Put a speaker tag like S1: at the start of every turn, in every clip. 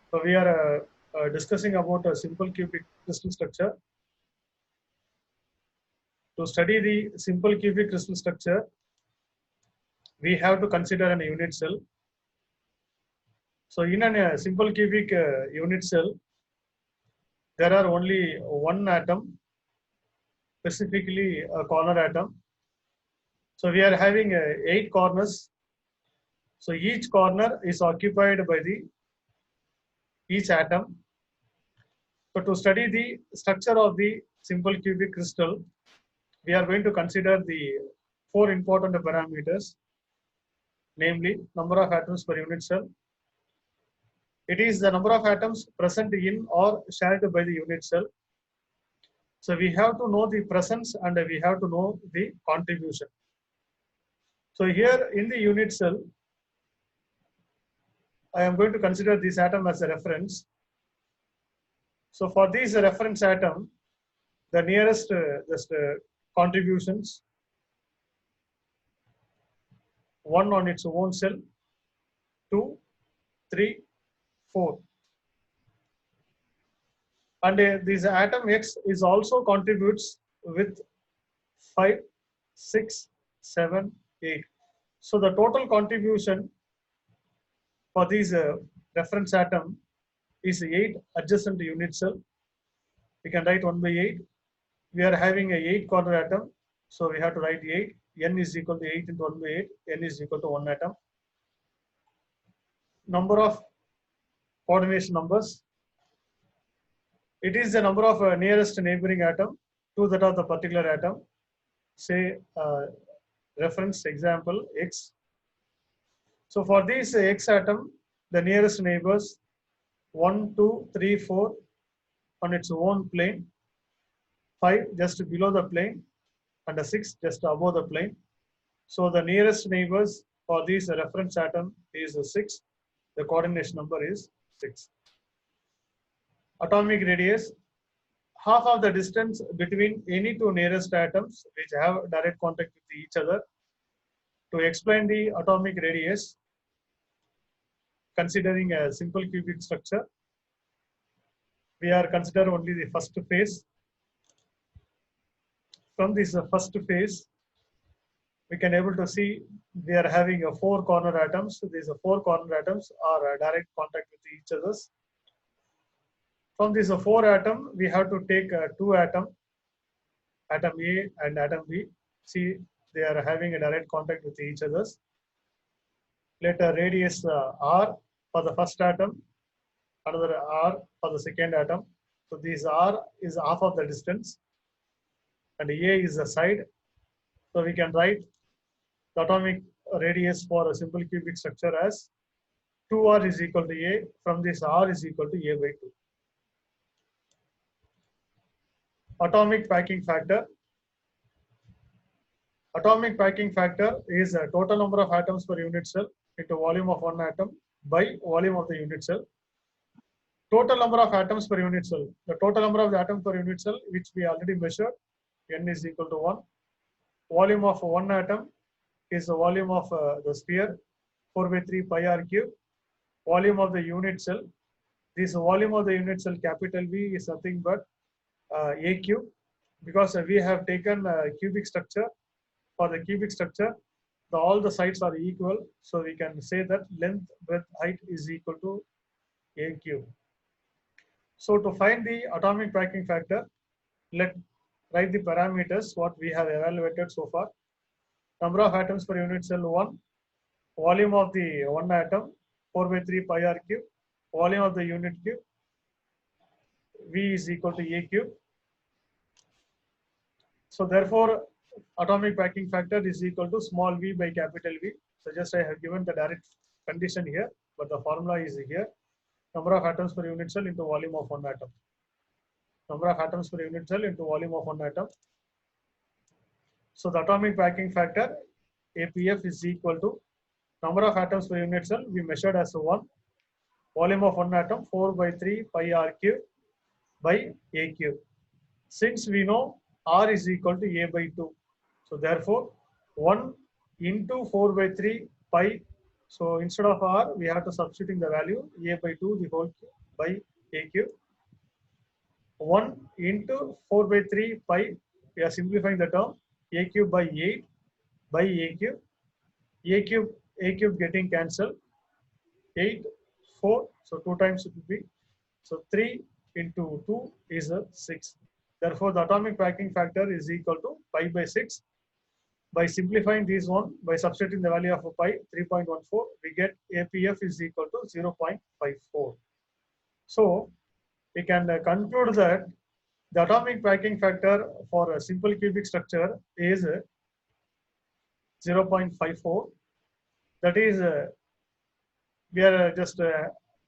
S1: So we are discussing about a simple cubic crystal structure. To study the simple cubic crystal structure, we have to consider an unit cell. So in a simple cubic unit cell, there are only one atom, specifically a corner atom. So we are having 8 corners. So each corner is occupied by the each atom. So to study the structure of the simple cubic crystal, we are going to consider the 4 important parameters, namely number of atoms per unit cell. It is the number of atoms present in or shared by the unit cell. So we have to know the presence and we have to know the contribution. So here in the unit cell, I am going to consider this atom as a reference. So for this reference atom, the nearest contributions, one on its own cell, 2, 3, 4. And this atom X is also contributes with 5, 6, 7, 8. So the total contribution for this reference atom is 8 adjacent unit cell. We can write 1 by 8. We are having a 8 corner atom, so we have to write 8. N is equal to 8 into 1 by 8. N is equal to 1 atom. Number of coordination numbers. It is the number of nearest neighboring atom to that of the particular atom. Say reference example X. So for this X atom, the nearest neighbors 1, 2, 3, 4 on its own plane, 5 just below the plane, and 6 just above the plane. So the nearest neighbors for this reference atom is 6. The coordination number is 6. Atomic radius, half of the distance between any two nearest atoms which have direct contact with each other. To explain the atomic radius, considering a simple cubic structure, we are consider only the first phase. From this first phase, we can able to see we are having 4 corner atoms. So these 4 corner atoms are direct contact with each others. From these 4 atom, we have to take 2 atom A and atom B. See, they are having a direct contact with each others. Let a radius R for the first atom, another R for the second atom. So this R is half of the distance and A is the side. So we can write the atomic radius for a simple cubic structure as 2R is equal to A. From this R is equal to A by 2. Atomic packing factor. Atomic packing factor is a total number of atoms per unit cell into volume of one atom by volume of the unit cell. Total number of atoms per unit cell. The total number of the atoms per unit cell, which we already measured, N is equal to 1. Volume of one atom is the volume of the sphere, 4 by 3 pi r cube. Volume of the unit cell. This volume of the unit cell, capital V, is nothing but A cube, because we have taken a cubic structure. For the cubic structure, all the sides are equal, so we can say that length, breadth, height is equal to A cube. So to find the atomic packing factor, let's write the parameters what we have evaluated so far. Number of atoms per unit cell 1, volume of the one atom 4 by 3 pi r cube, volume of the unit cube, V is equal to A cube. So therefore, atomic packing factor is equal to small v by capital V. So just I have given the direct condition here, but the formula is here. Number of atoms per unit cell into volume of one atom. Number of atoms per unit cell into volume of one atom. So the atomic packing factor, APF, is equal to number of atoms per unit cell we measured as 1. Volume of one atom 4 by 3 pi r cube by A cube. Since we know R is equal to A by 2. So therefore, 1 into 4 by 3 pi So instead of R, we have to substituting the value A by 2 the whole cube by A cube. 1 into 4 by 3 pi, we are simplifying the term, A cube by 8 by A cube. A cube getting cancelled. 8, 4, so 2 times it will be. So 3 into 2 is a 6. Therefore, the atomic packing factor is equal to pi by 6. By simplifying this one, by substituting the value of a pi, 3.14, we get APF is equal to 0.54. So we can conclude that the atomic packing factor for a simple cubic structure is 0.54. That is, we are just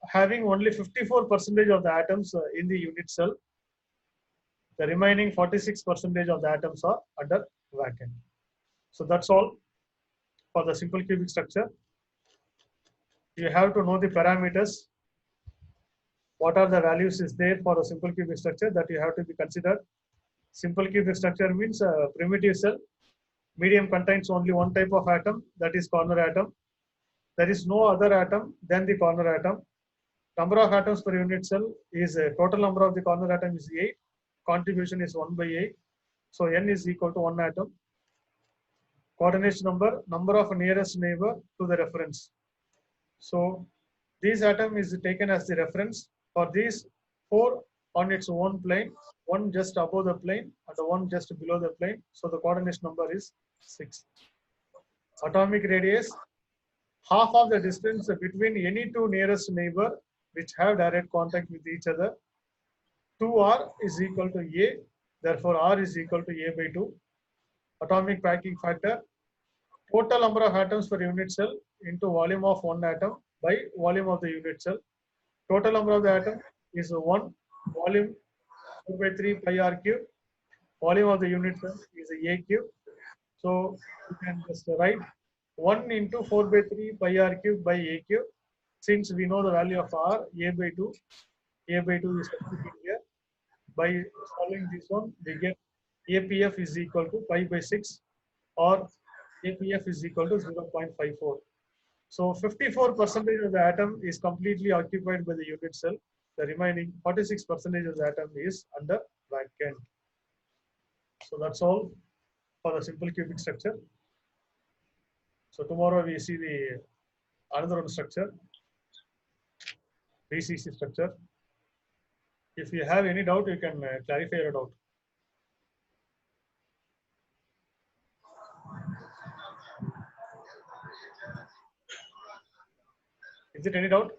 S1: having only 54% of the atoms in the unit cell. The remaining 46% of the atoms are under vacant. So that's all for the simple cubic structure. You have to know the parameters. What are the values is there for a simple cubic structure that you have to be considered. Simple cubic structure means a primitive cell. Medium contains only one type of atom, that is corner atom. There is no other atom than the corner atom. Number of atoms per unit cell is total number of the corner atom is 8. Contribution is 1 by 8. So n is equal to 1 atom. Coordination number of nearest neighbor to the reference. So this atom is taken as the reference for these 4 on its own plane, one just above the plane and the one just below the plane. So the coordination number is 6. Atomic radius, half of the distance between any two nearest neighbor which have direct contact with each other. 2r is equal to A, therefore r is equal to A by 2. Atomic packing factor, total number of atoms per unit cell into volume of one atom by volume of the unit cell. Total number of the atom is 1, volume 4 by 3 pi r cube. Volume of the unit cell is A cube. So you can just write 1 into 4 by 3 pi r cube by A cube. Since we know the value of r, A by 2 is substituted here. By solving this one, we get APF is equal to pi by 6 or APF is equal to 0.54. So 54% of the atom is completely occupied by the unit cell. The remaining 46% of the atom is under vacant. So that's all for the simple cubic structure. So tomorrow we see the another one structure, BCC structure. If you have any doubt, you can clarify your doubt. Is it any doubt?